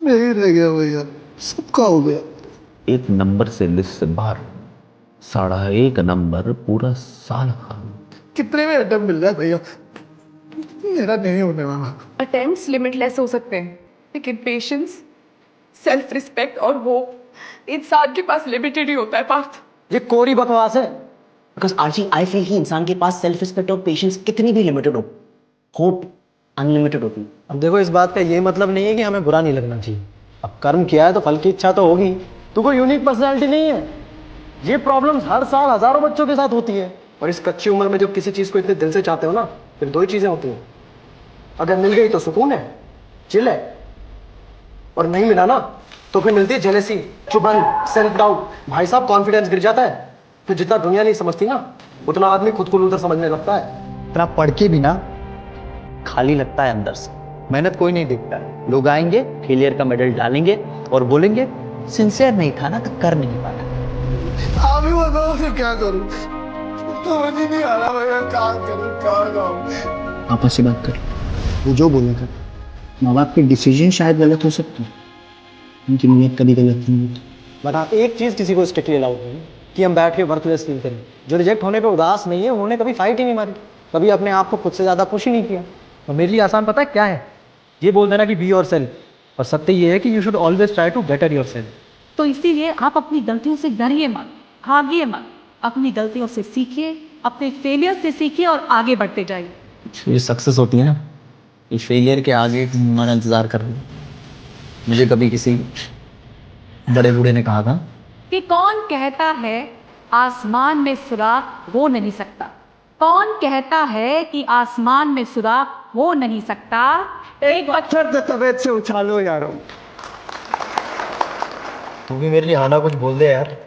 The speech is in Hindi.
मैं ही रह गया भैया, सबका हो गया। एक नंबर से लिस्ट से बाहर, 1.5 नंबर पूरा साल खा। कितने में अटेम्प्ट मिल रहा है भैया? मेरा नहीं होने वाला। अटेम्प्ट्स लिमिटलेस हो सकते हैं, लेकिन पेशेंस, सेल्फ रिस्पेक्ट और होप इंसान के पास लिमिटेड ही होता है पार्थ। ये कोरी बकवास है। बिकॉज आरजी आई फील कि इंसान के पास सेल्फ रिस्पेक्ट और पेशेंस कितनी भी लिमिटेड हो, होप अनलिमिटेड होती है। अब देखो, इस बात का ये मतलब नहीं है कि हमें बुरा नहीं लगना चाहिए। अब कर्म किया है तो फल की इच्छा तो होगी। तू कोई यूनिक पर्सनैलिटी नहीं है। ये प्रॉब्लम्स हर साल हजारों बच्चों के साथ होती है। और इस कच्ची उम्र में जब किसी चीज को इतने दिल से चाहते हो ना, फिर दो ही चीजें होती हैं। अगर मिल गई तो सुकून है, चिल है, और नहीं मिला ना तो फिर मिलती है जेलेसी, चुभन, सेल्फ डाउट। भाई साहब, कॉन्फिडेंस गिर जाता है। फिर जितना दुनिया नहीं समझती ना, उतना आदमी खुद को लूजर समझने लगता है। इतना पढ़ के भी ना खाली लगता है अंदर से। मेहनत कोई नहीं देखता है। लोग आएंगे, फेलियर का मेडल डालेंगे और बोलेंगे सिंसियर नहीं था ना तो कर नहीं पाया। आप ही बताओ मैं क्या करूं? समझ ही नहीं आ रहा भैया, क्या करूं, क्या करूं? आपस से बात कर, वो जो बोलेगा। माँ बाप के डिसीजन शायद गलत हो सकते हैं, उनकी नीयत कभी गलत नहीं होती। बट हाँ, एक चीज किसी को स्ट्रिक्टली अलाउड नहीं कि हम बैठ के वर्थलेस फील करें। जो रिजेक्ट होने पे उदास नहीं है, उन्होंने कभी फाइट ही नहीं मारी, कभी अपने आप को खुद से ज्यादा पुश ही नहीं किया। और मेरे लिए आसान पता है क्या है? ये बोल देना कि बी योर सेल्फ। और सत्य ये है कि you should always try to better yourself. तो इसीलिए आप अपनी गलतियों से डरिए मत, भागिए मत। अपनी गलतियों से सीखिए, अपने फेलियर से सीखिए और आगे बढ़ते जाइए। ये सक्सेस होती है ना, ये फेलियर के आगे हमारा इंतजार कर रही है। मुझे कभी किसी बड़े बूढ़े ने कहा था कि कौन कहता है आसमान में सुराख हो नहीं सकता, कौन कहता है कि आसमान में सुराख हो नहीं सकता। एक पत्थर तो तबीयत से उछालो यारो। तू भी मेरे लिए आना कुछ बोल दे यार।